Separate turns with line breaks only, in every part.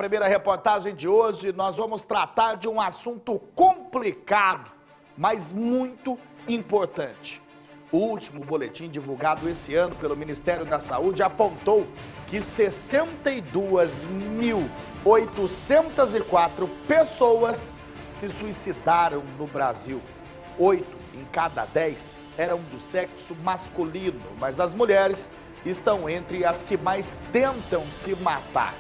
primeira reportagem de hoje, nós vamos tratar de um assunto complicado, mas muito importante. O último boletim divulgado esse ano pelo Ministério da Saúde apontou que 62.804 pessoas se suicidaram no Brasil. 8 em cada 10 eram do sexo masculino, mas as mulheres estão entre as que mais tentam se matar.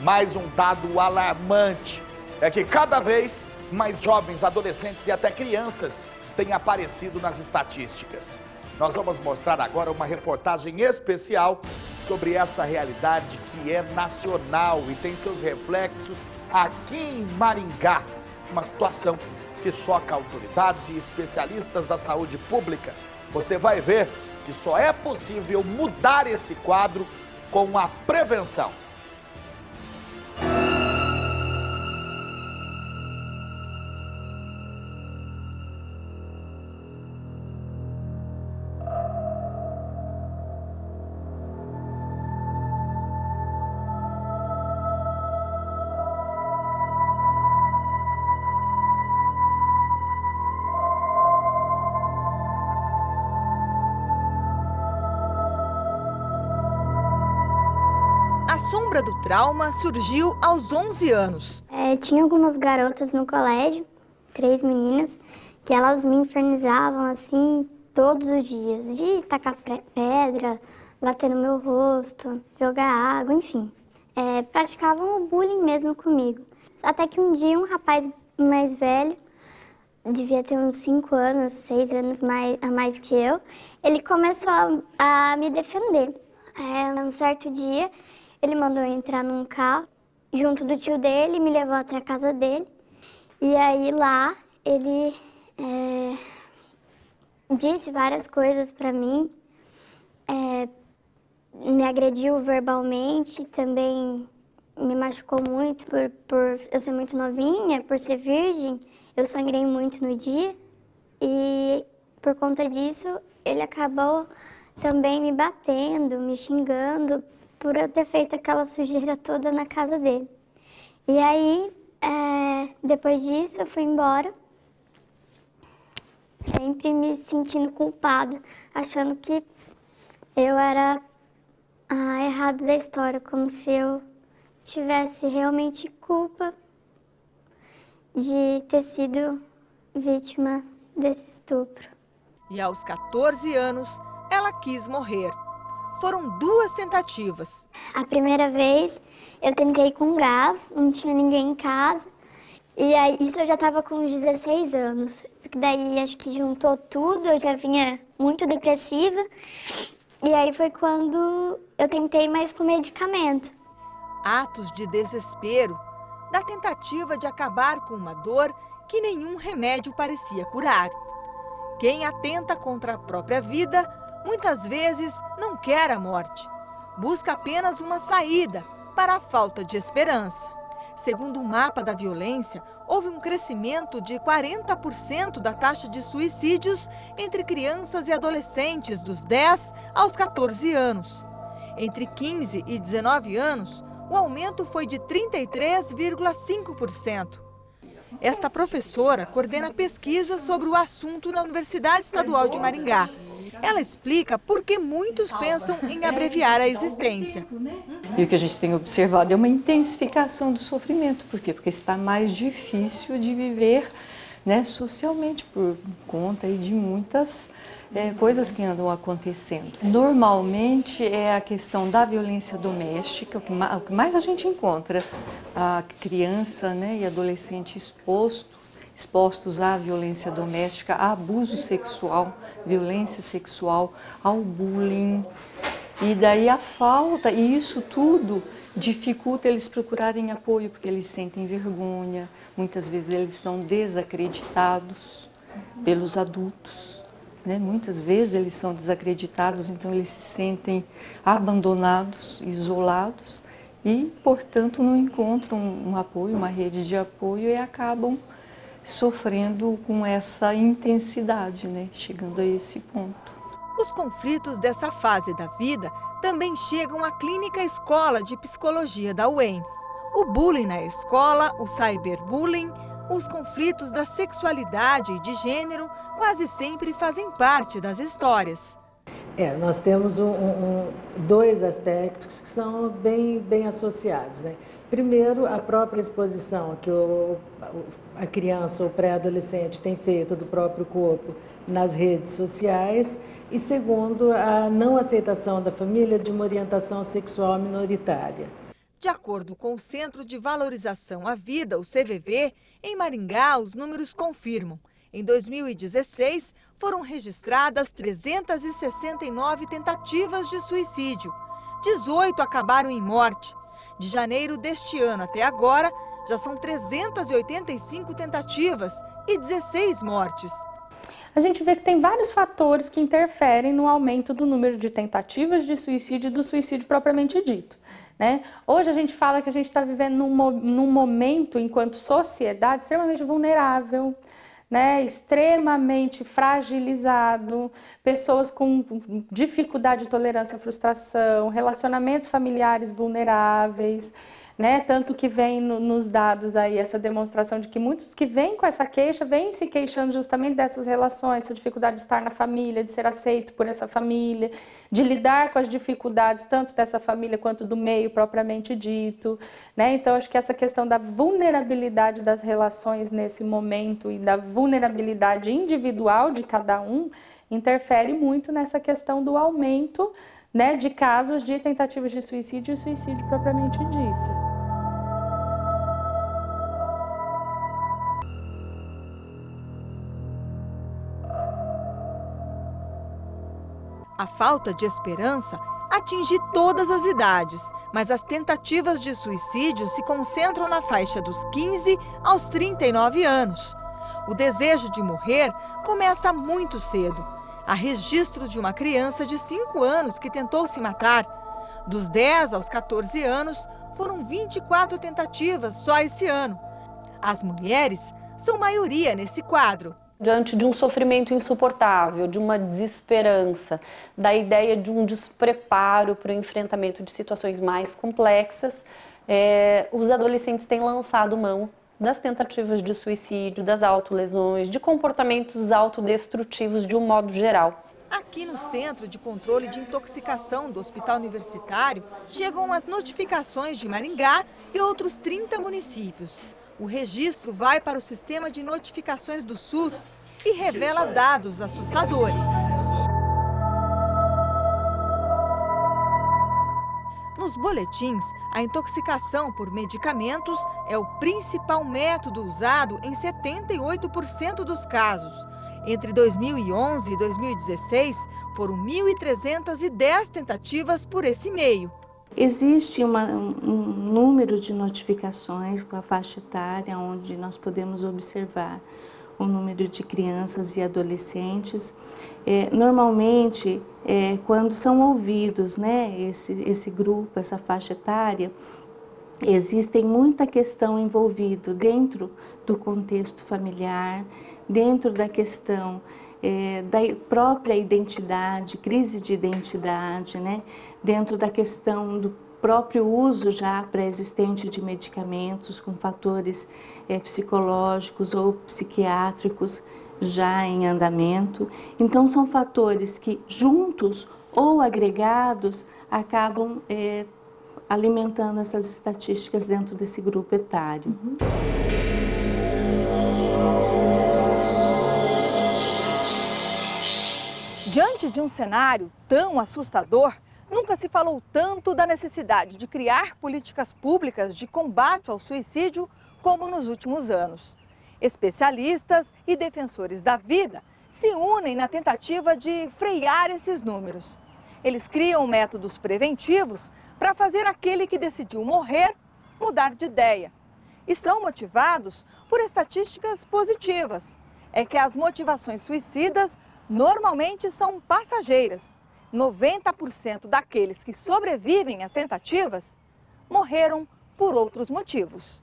Mais um dado alarmante é que cada vez mais jovens, adolescentes e até crianças têm aparecido nas estatísticas. Nós vamos mostrar agora uma reportagem especial sobre essa realidade que é nacional e tem seus reflexos aqui em Maringá. Uma situação que choca autoridades e especialistas da saúde pública. Você vai ver que só é possível mudar esse quadro com a prevenção.
A sombra do trauma surgiu aos 11 anos.
Tinha algumas garotas no colégio, 3 meninas, que elas me infernizavam assim todos os dias. De tacar pedra, bater no meu rosto, jogar água, enfim. Praticavam o bullying mesmo comigo. Até que um dia um rapaz mais velho, devia ter uns 5 anos, 6 anos a mais que eu, ele começou a me defender. Um certo dia, ele mandou eu entrar num carro, junto do tio dele, me levou até a casa dele. E aí lá, ele disse várias coisas pra mim, me agrediu verbalmente, também me machucou muito por eu ser muito novinha, por ser virgem. Eu sangrei muito no dia e por conta disso, ele acabou também me batendo, me xingando, por eu ter feito aquela sujeira toda na casa dele. E aí, depois disso, eu fui embora, sempre me sentindo culpada, achando que eu era a errada da história, como se eu tivesse realmente culpa de ter sido vítima desse estupro.
E aos 14 anos, ela quis morrer. Foram 2 tentativas.
A primeira vez eu tentei com gás, não tinha ninguém em casa. E aí isso eu já estava com uns 16 anos. Porque daí acho que juntou tudo, eu já vinha muito depressiva. E aí foi quando eu tentei mais com medicamento.
Atos de desespero, da tentativa de acabar com uma dor que nenhum remédio parecia curar. Quem atenta contra a própria vida, muitas vezes não quer a morte. Busca apenas uma saída para a falta de esperança. Segundo o mapa da violência, houve um crescimento de 40% da taxa de suicídios entre crianças e adolescentes dos 10 aos 14 anos. Entre 15 e 19 anos, o aumento foi de 33,5%. Esta professora coordena pesquisa sobre o assunto na Universidade Estadual de Maringá. Ela explica por que muitos pensam em abreviar a existência.
E o que a gente tem observado é uma intensificação do sofrimento. Por quê? Porque está mais difícil de viver, né, socialmente, por conta aí de muitas coisas que andam acontecendo. Normalmente é a questão da violência doméstica, o que mais a gente encontra. A criança, né, e adolescente expostos à violência doméstica, a abuso sexual, violência sexual, ao bullying. E daí a falta, e isso tudo dificulta eles procurarem apoio, porque eles sentem vergonha, muitas vezes eles são desacreditados pelos adultos, né? Muitas vezes eles são desacreditados, então eles se sentem abandonados, isolados e, portanto, não encontram um apoio, uma rede de apoio e acabam sofrendo com essa intensidade, né? Chegando a esse ponto.
Os conflitos dessa fase da vida também chegam à Clínica Escola de Psicologia da UEM. O bullying na escola, o cyberbullying, os conflitos da sexualidade e de gênero quase sempre fazem parte das histórias.
Nós temos dois aspectos que são bem associados, né? Primeiro, a própria exposição que a criança ou pré-adolescente tem feito do próprio corpo nas redes sociais. E segundo, a não aceitação da família de uma orientação sexual minoritária.
De acordo com o Centro de Valorização à Vida, o CVV, em Maringá, os números confirmam. Em 2016, foram registradas 369 tentativas de suicídio. 18 acabaram em morte. De janeiro deste ano até agora, já são 385 tentativas e 16 mortes.
A gente vê que tem vários fatores que interferem no aumento do número de tentativas de suicídio e do suicídio propriamente dito, né? Hoje a gente fala que a gente está vivendo num momento, enquanto sociedade, extremamente vulnerável, né? Extremamente fragilizado, pessoas com dificuldade de tolerância à frustração, relacionamentos familiares vulneráveis, né? Tanto que vem nos dados aí essa demonstração de que muitos que vêm com essa queixa, vêm se queixando justamente dessas relações, essa dificuldade de estar na família, de ser aceito por essa família, de lidar com as dificuldades tanto dessa família quanto do meio propriamente dito, né? Então, acho que essa questão da vulnerabilidade das relações nesse momento e da vulnerabilidade individual de cada um interfere muito nessa questão do aumento, né, de casos de tentativas de suicídio e suicídio propriamente dito.
A falta de esperança atinge todas as idades, mas as tentativas de suicídio se concentram na faixa dos 15 aos 39 anos. O desejo de morrer começa muito cedo. Há registro de uma criança de 5 anos que tentou se matar. Dos 10 aos 14 anos, foram 24 tentativas só esse ano. As mulheres são maioria nesse quadro.
Diante de um sofrimento insuportável, de uma desesperança, da ideia de um despreparo para o enfrentamento de situações mais complexas, os adolescentes têm lançado mão das tentativas de suicídio, das autolesões, de comportamentos autodestrutivos de um modo geral.
Aqui no Centro de Controle de Intoxicação do Hospital Universitário, chegam as notificações de Maringá e outros 30 municípios. O registro vai para o sistema de notificações do SUS e revela dados assustadores. Nos boletins, a intoxicação por medicamentos é o principal método usado em 78% dos casos. Entre 2011 e 2016, foram 1.310 tentativas por esse meio.
Existe um número de notificações com a faixa etária, onde nós podemos observar o número de crianças e adolescentes. Normalmente, quando são ouvidos, né, esse grupo, essa faixa etária, existe muita questão envolvida dentro do contexto familiar, dentro da questão da própria identidade, crise de identidade, né? Dentro da questão do próprio uso já pré-existente de medicamentos com fatores psicológicos ou psiquiátricos já em andamento. Então, são fatores que, juntos ou agregados, acabam alimentando essas estatísticas dentro desse grupo etário.
Diante de um cenário tão assustador, nunca se falou tanto da necessidade de criar políticas públicas de combate ao suicídio como nos últimos anos. Especialistas e defensores da vida se unem na tentativa de frear esses números. Eles criam métodos preventivos para fazer aquele que decidiu morrer mudar de ideia. E são motivados por estatísticas positivas. É que as motivações suicidas normalmente são passageiras. 90% daqueles que sobrevivem às tentativas morreram por outros motivos.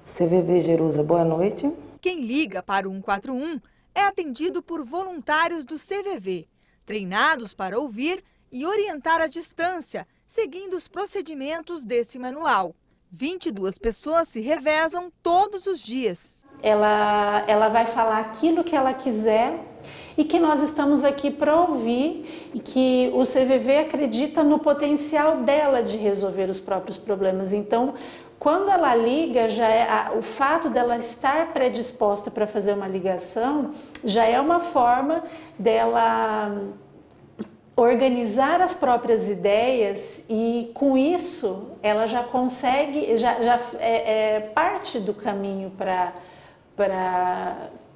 CVV Jerusa, boa noite.
Quem liga para o 141 é atendido por voluntários do CVV, treinados para ouvir e orientar à distância, seguindo os procedimentos desse manual. 22 pessoas se revezam todos os dias.
Ela vai falar aquilo que ela quiser e que nós estamos aqui para ouvir e que o CVV acredita no potencial dela de resolver os próprios problemas. Então, quando ela liga, o fato dela estar predisposta para fazer uma ligação já é uma forma dela organizar as próprias ideias e, com isso, ela já consegue, já é parte do caminho para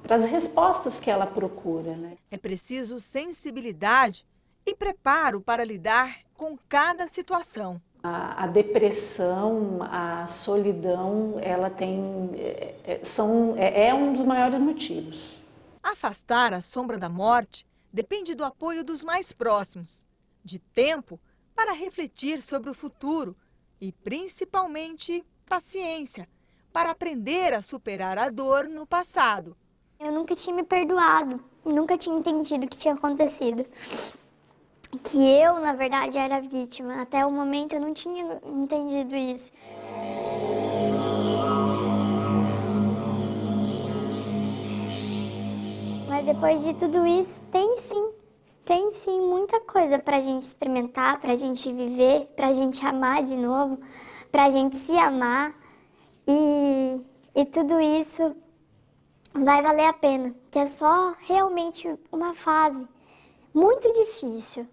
as respostas que ela procura, né?
É preciso sensibilidade e preparo para lidar com cada situação.
A depressão, a solidão, ela é um dos maiores motivos.
Afastar a sombra da morte depende do apoio dos mais próximos, de tempo para refletir sobre o futuro e, principalmente, paciência para aprender a superar a dor no passado.
Eu nunca tinha me perdoado, nunca tinha entendido o que tinha acontecido. Que eu, na verdade, era vítima. Até o momento eu não tinha entendido isso. Mas depois de tudo isso, tem sim muita coisa pra gente experimentar, pra gente viver, pra gente amar de novo, pra gente se amar. E tudo isso vai valer a pena, que é só realmente uma fase muito difícil,